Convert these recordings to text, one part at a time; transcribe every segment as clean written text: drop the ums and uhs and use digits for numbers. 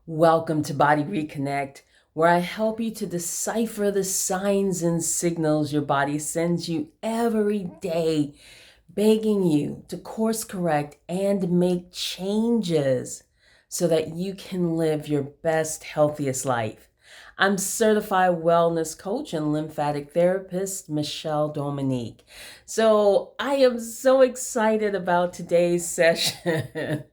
Welcome to Body Reconnect, where I help you to decipher the signs and signals your body sends you every day, begging you to course correct and make changes so that you can live your best, healthiest life. I'm certified wellness coach and lymphatic therapist, Michelle Dominique. So I am so excited about today's session.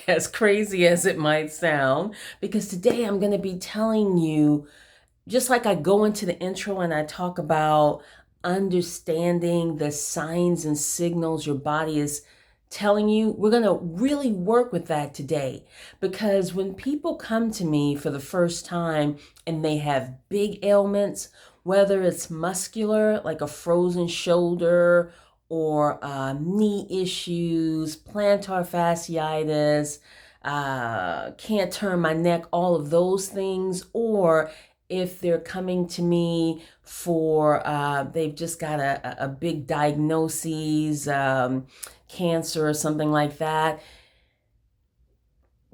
As crazy as it might sound, because today I'm going to be telling you, just like I go into the intro and I talk about understanding the signs and signals your body is telling you, we're going to really work with that today. Because when people come to me for the first time and they have big ailments, whether it's muscular, like a frozen shoulder, or knee issues, plantar fasciitis, can't turn my neck, all of those things, or if they're coming to me for they've just got a big diagnosis, cancer or something like that.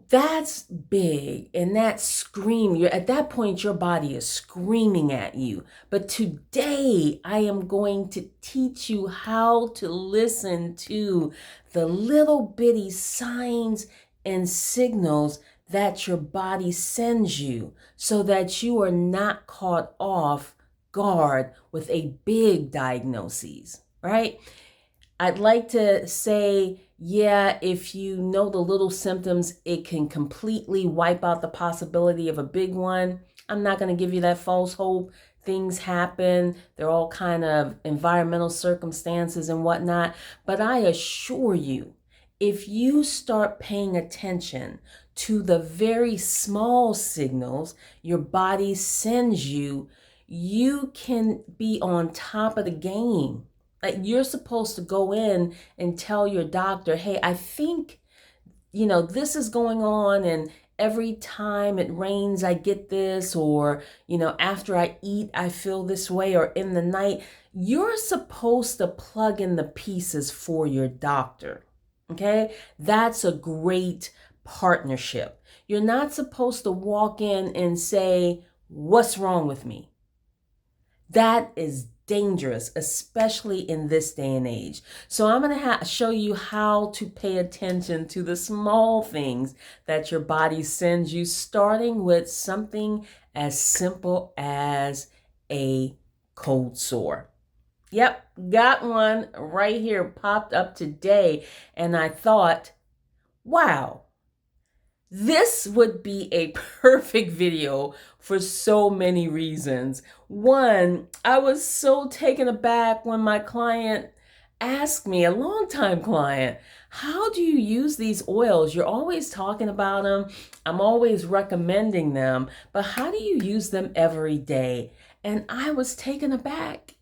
That's big, and that scream, you're at that point your body is screaming at you. But today I am going to teach you how to listen to the little bitty signs and signals that your body sends you so that you are not caught off guard with a big diagnosis, right? I'd like to say, yeah, if you know the little symptoms, it can completely wipe out the possibility of a big one. I'm not going to give you that false hope. Things happen. They're all kind of environmental circumstances and whatnot. But I assure you, if you start paying attention to the very small signals your body sends you, you can be on top of the game. Like, you're supposed to go in and tell your doctor, hey, I think, this is going on, and every time it rains, I get this, or, after I eat, I feel this way, or in the night. You're supposed to plug in the pieces for your doctor. Okay? That's a great partnership. You're not supposed to walk in and say, what's wrong with me? That is dangerous, especially in this day and age. So I'm going to show you how to pay attention to the small things that your body sends you, starting with something as simple as a cold sore. Yep, got one right here, popped up today, and I thought, wow, this would be a perfect video for so many reasons. One, I was so taken aback when my client asked me, a longtime client, how do you use these oils? You're always talking about them. I'm always recommending them, but how do you use them every day? And I was taken aback.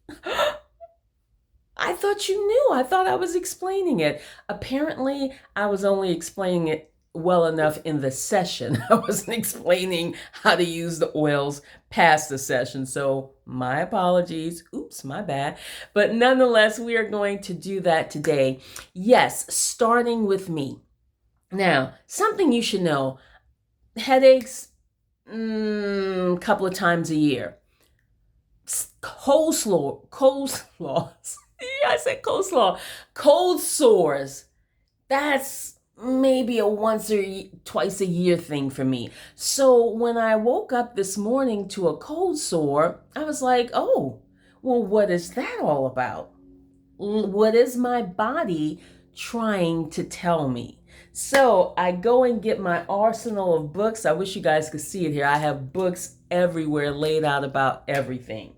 I thought you knew. I thought I was explaining it. Apparently, I was only explaining it well enough in the session. I wasn't explaining how to use the oils past the session. So my apologies. Oops, my bad. But nonetheless, we are going to do that today. Yes, starting with me. Now, something you should know, headaches, a couple of times a year. Coleslaw. Yeah, I said coleslaw. Cold sores. That's maybe a once or twice a year thing for me. So when I woke up this morning to a cold sore, I was like, oh, well, what is that all about? What is my body trying to tell me? So I go and get my arsenal of books. I wish you guys could see it here. I have books everywhere laid out about everything.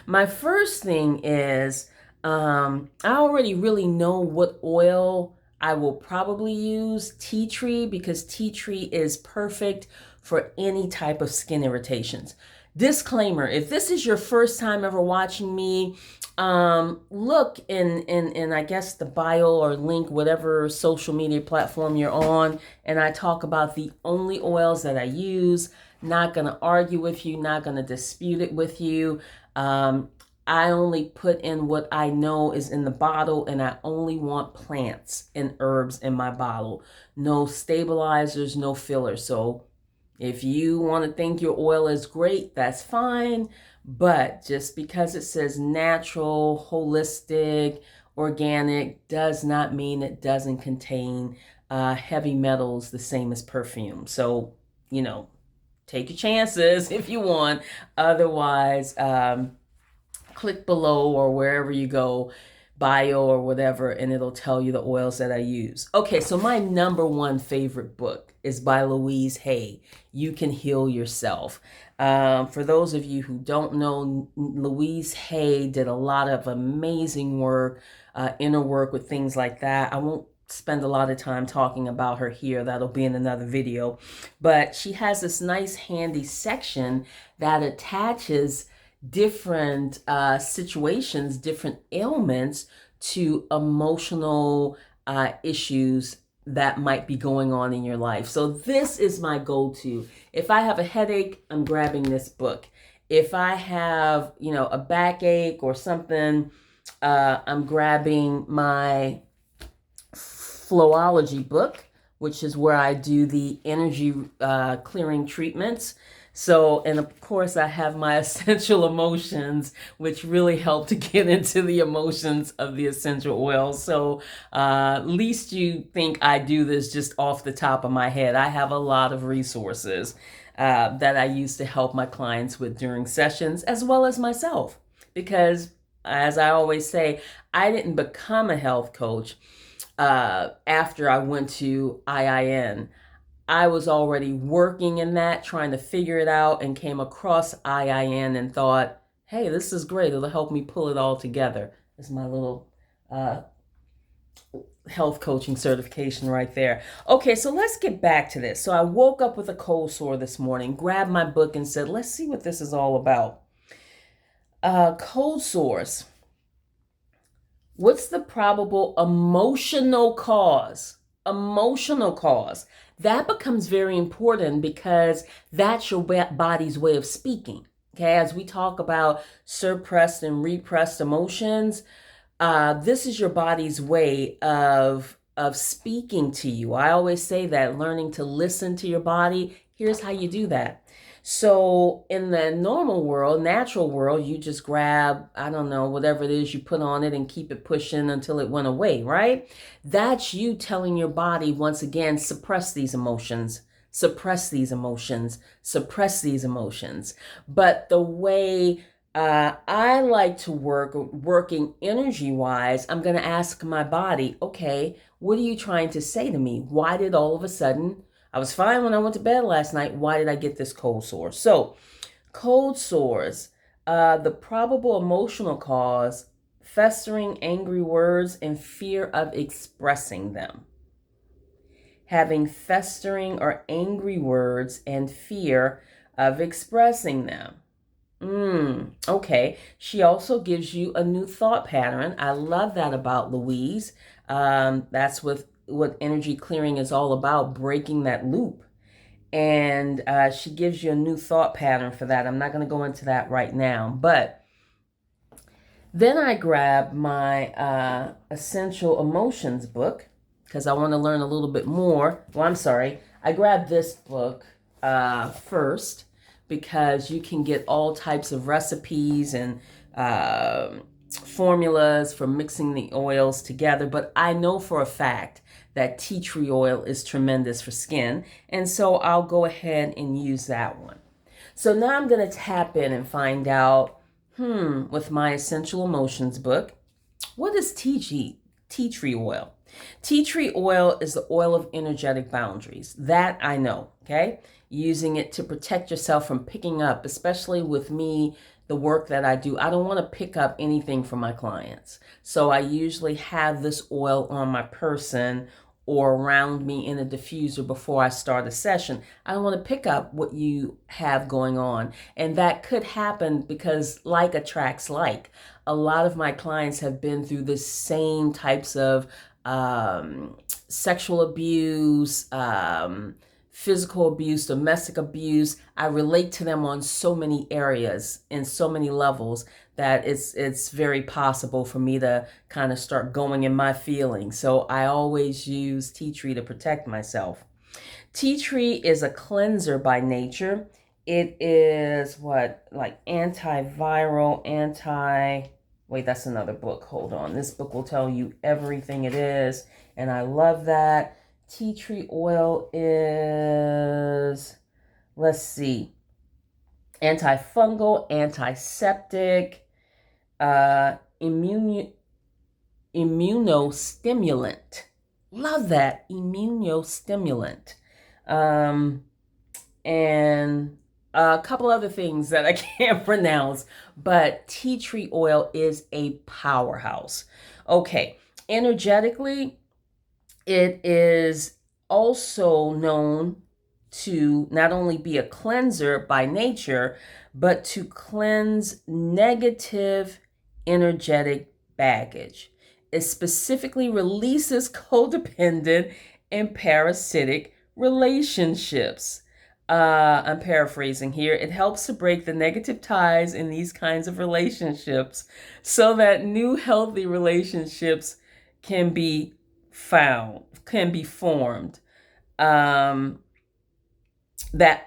My first thing is, I already really know what oil I will probably use. Tea tree, because tea tree is perfect for any type of skin irritations. Disclaimer, if this is your first time ever watching me, look in I guess the bio or link, whatever social media platform you're on, and I talk about the only oils that I use. Not going to argue with you, not going to dispute it with you. I only put in what I know is in the bottle, and I only want plants and herbs in my bottle. No stabilizers, no fillers. So If you want to think your oil is great, that's fine. But just because it says natural, holistic, organic does not mean it doesn't contain heavy metals the same as perfume. So, take your chances if you want. Otherwise, click below or wherever you go, bio or whatever, and it'll tell you the oils that I use. Okay, so my number one favorite book is by Louise Hay, You Can Heal Yourself. For those of you who don't know, Louise Hay did a lot of amazing work, inner work with things like that. I won't spend a lot of time talking about her here. That'll be in another video. But she has this nice handy section that attaches different situations, different ailments to emotional issues that might be going on in your life. So this is my go-to. If I have a headache, I'm grabbing this book. If I have, a backache or something, I'm grabbing my Flowology book, which is where I do the energy clearing treatments. So, and of course, I have my essential emotions, which really help to get into the emotions of the essential oils. So, least you think I do this just off the top of my head. I have a lot of resources that I use to help my clients with during sessions, as well as myself. Because, as I always say, I didn't become a health coach after I went to IIN. I was already working in that, trying to figure it out, and came across IIN and thought, hey, this is great. It'll help me pull it all together. It's my little health coaching certification right there. Okay, so let's get back to this. So I woke up with a cold sore this morning, grabbed my book and said, let's see what this is all about. Cold sores. What's the probable emotional cause? Emotional cause. That becomes very important because that's your body's way of speaking. Okay, as we talk about suppressed and repressed emotions, this is your body's way of speaking to you. I always say that learning to listen to your body, here's how you do that. So in the normal world, natural world, you just grab, I don't know, whatever it is you put on it and keep it pushing until it went away, right? That's you telling your body, once again, suppress these emotions, suppress these emotions, suppress these emotions. But the way I like to working energy-wise, I'm going to ask my body, okay, what are you trying to say to me? Why did all of a sudden, I was fine when I went to bed last night, why did I get this cold sore? So, cold sores, the probable emotional cause, festering angry words and fear of expressing them. Having festering or angry words and fear of expressing them. Okay. She also gives you a new thought pattern. I love that about Louise. That's what energy clearing is all about, breaking that loop. And she gives you a new thought pattern for that. I'm not going to go into that right now. But then I grab my Essential Emotions book because I want to learn a little bit more. Well, I'm sorry. I grabbed this book first because you can get all types of recipes and formulas for mixing the oils together. But I know for a fact that tea tree oil is tremendous for skin. And so I'll go ahead and use that one. So now I'm going to tap in and find out, with my Essential Emotions book, what is tea tree oil? Tea tree oil is the oil of energetic boundaries. That I know, okay? Using it to protect yourself from picking up, especially with me, the work that I do. I don't want to pick up anything from my clients. So I usually have this oil on my person or around me in a diffuser before I start a session. I don't want to pick up what you have going on. And that could happen because like attracts like. A lot of my clients have been through the same types of sexual abuse, physical abuse, domestic abuse. I relate to them on so many areas in so many levels that it's very possible for me to kind of start going in my feelings. So I always use tea tree to protect myself. Tea tree is a cleanser by nature. It is what, like antiviral, wait, that's another book. Hold on. This book will tell you everything it is. And I love that. Tea tree oil is, let's see, antifungal, antiseptic, immunostimulant. Love that. Immunostimulant. And a couple other things that I can't pronounce, but tea tree oil is a powerhouse. Okay, energetically, it is also known to not only be a cleanser by nature, but to cleanse negative energetic baggage. It specifically releases codependent and parasitic relationships. I'm paraphrasing here. It helps to break the negative ties in these kinds of relationships so that new healthy relationships can be formed, that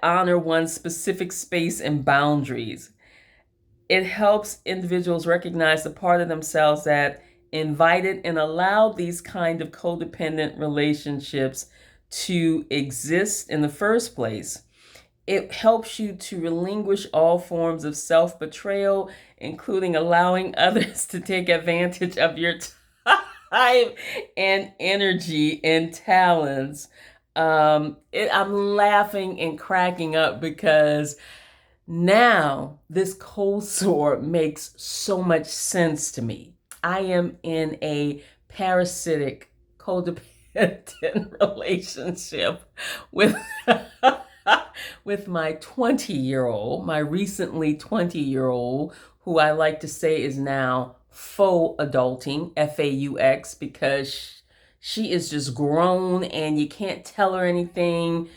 honor one's specific space and boundaries. It helps individuals recognize the part of themselves that invited and allowed these kind of codependent relationships to exist in the first place. It helps you to relinquish all forms of self-betrayal, including allowing others to take advantage of your time and energy and talents. I'm laughing and cracking up because now this cold sore makes so much sense to me. I am in a parasitic, codependent relationship with with my 20-year-old, my recently 20-year-old, who I like to say is now faux adulting, FAUX, because she is just grown and you can't tell her anything.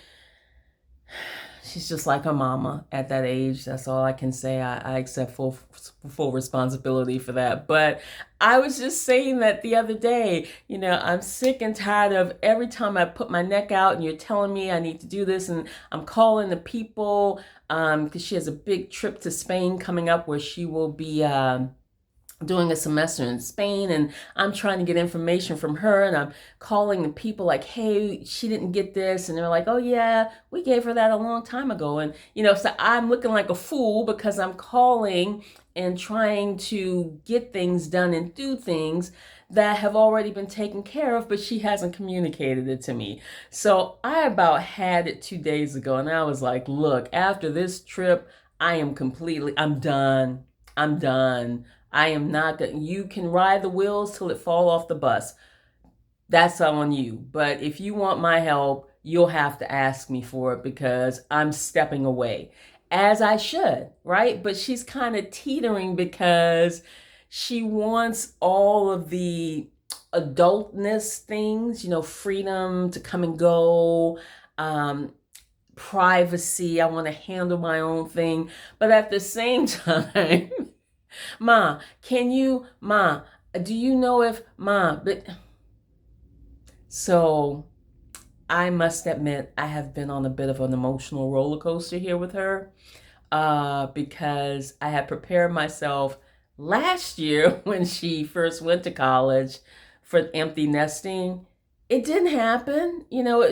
She's just like her mama at that age. That's all I can say. I accept full responsibility for that. But I was just saying that the other day, I'm sick and tired of every time I put my neck out and you're telling me I need to do this, and I'm calling the people because she has a big trip to Spain coming up where she will be doing a semester in Spain, and I'm trying to get information from her, and I'm calling the people like, hey, she didn't get this, and they're like, oh yeah, we gave her that a long time ago. And so I'm looking like a fool because I'm calling and trying to get things done and do things that have already been taken care of, but she hasn't communicated it to me. So I about had it 2 days ago, and I was like, look, after this trip, I'm done. I am not going. You can ride the wheels till it fall off the bus. That's on you. But if you want my help, you'll have to ask me for it because I'm stepping away, as I should, right? But she's kind of teetering because she wants all of the adultness things, freedom to come and go, privacy. I want to handle my own thing. But at the same time, Ma, do you know if, but so I must admit, I have been on a bit of an emotional roller coaster here with her, because I had prepared myself last year when she first went to college for empty nesting. It didn't happen.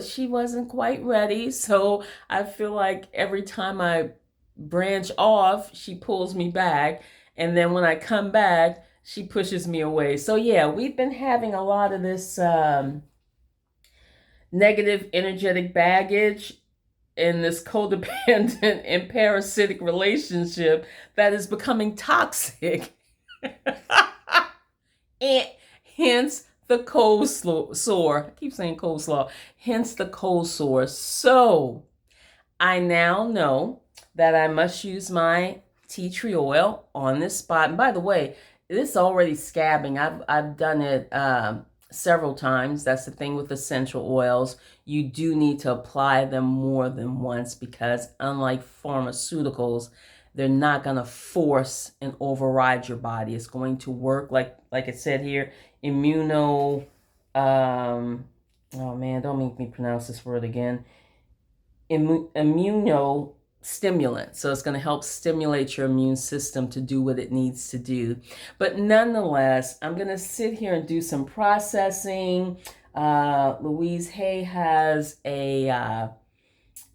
She wasn't quite ready. So I feel like every time I branch off, she pulls me back. And then when I come back, she pushes me away. So yeah, we've been having a lot of this negative energetic baggage in this codependent and parasitic relationship that is becoming toxic. And hence the cold sore. I keep saying coleslaw. Hence the cold sore. So I now know that I must use my tea tree oil on this spot. And by the way, this is already scabbing. I've done it several times. That's the thing with essential oils. You do need to apply them more than once because unlike pharmaceuticals, they're not going to force and override your body. It's going to work like it said here, oh man, don't make me pronounce this word again. immunostimulant. So it's going to help stimulate your immune system to do what it needs to do. But nonetheless, I'm going to sit here and do some processing. Louise Hay has a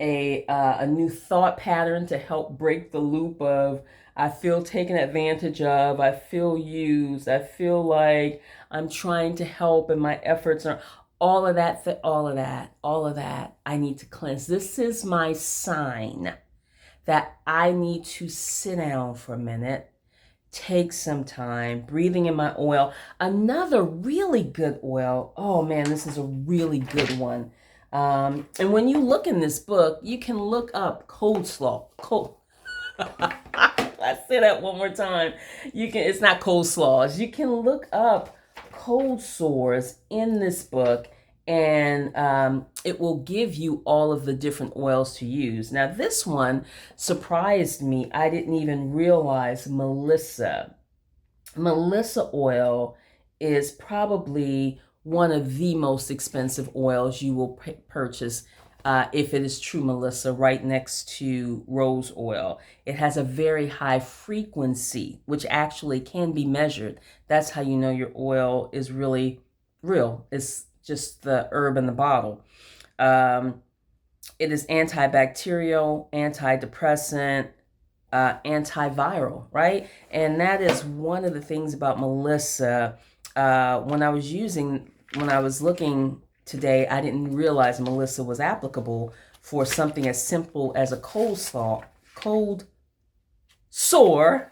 new thought pattern to help break the loop of I feel taken advantage of, I feel used, I feel like I'm trying to help and my efforts are all of that, I need to cleanse. This is my sign that I need to sit down for a minute, take some time, breathing in my oil. Another really good oil, oh man, this is a really good one. And when you look in this book, you can look up cold slaw. I say that one more time. It's not cold slaws. You can look up cold sores in this book, and it will give you all of the different oils to use. Now, this one surprised me. I didn't even realize Melissa oil is probably one of the most expensive oils you will purchase if it is true Melissa, right next to rose oil. It has a very high frequency, which actually can be measured. That's how you know your oil is really real. It's just the herb in the bottle. It is antibacterial, antidepressant, antiviral, right? And that is one of the things about Melissa. When I was looking today, I didn't realize Melissa was applicable for something as simple as a cold sore,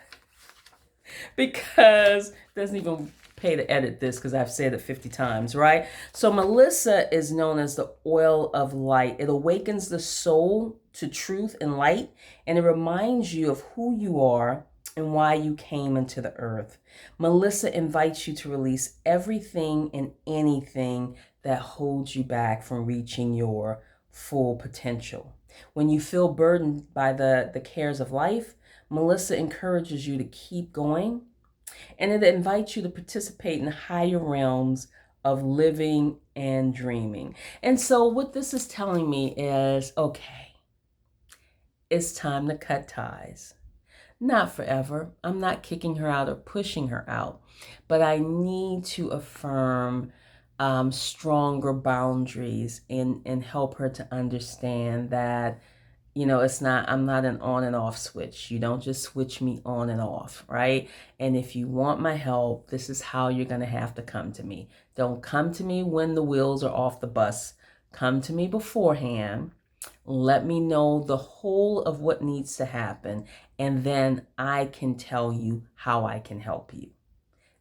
because it doesn't even pay to edit this because I've said it 50 times, right? So Melissa is known as the oil of light. It awakens the soul to truth and light, and it reminds you of who you are and why you came into the earth. Melissa invites you to release everything and anything that holds you back from reaching your full potential. When you feel burdened by the cares of life, Melissa encourages you to keep going, and it invites you to participate in higher realms of living and dreaming. And so what this is telling me is, okay, it's time to cut ties. Not forever. I'm not kicking her out or pushing her out, but I need to affirm stronger boundaries and help her to understand that, I'm not an on and off switch. You don't just switch me on and off, right? And if you want my help, this is how you're going to have to come to me. Don't come to me when the wheels are off the bus. Come to me beforehand. Let me know the whole of what needs to happen, and then I can tell you how I can help you.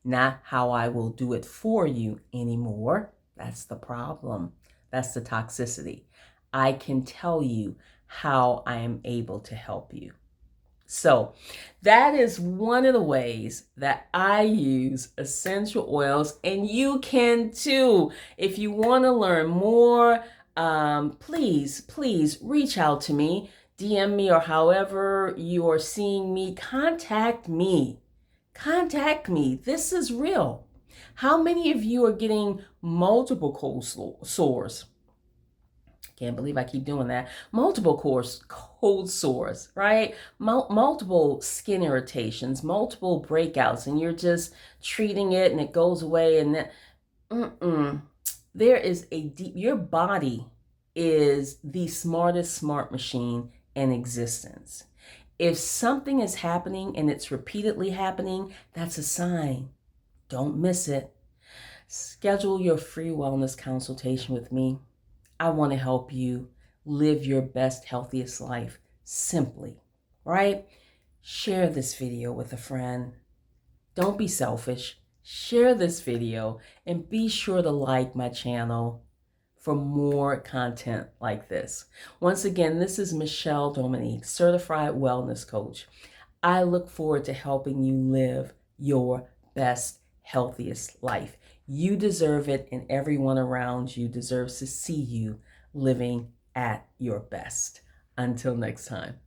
Not how I will do it for you anymore. That's the problem. That's the toxicity. I can tell you how I am able to help you. So that is one of the ways that I use essential oils, and you can too. If you want to learn more, please reach out to me, DM me, or however you are seeing me, contact me. This is real. How many of you are getting multiple cold sores? Can't believe I keep doing that. Multiple cold sores, right? Multiple skin irritations, multiple breakouts, and you're just treating it and it goes away, and then, there is your body is the smartest smart machine in existence. If something is happening and it's repeatedly happening, that's a sign. Don't miss it. Schedule your free wellness consultation with me. I want to help you live your best, healthiest life simply, right? Share this video with a friend. Don't be selfish. Share this video and be sure to like my channel for more content like this. Once again, this is Michelle Dominique, Certified Wellness Coach. I look forward to helping you live your best, healthiest life. You deserve it, and everyone around you deserves to see you living at your best. Until next time.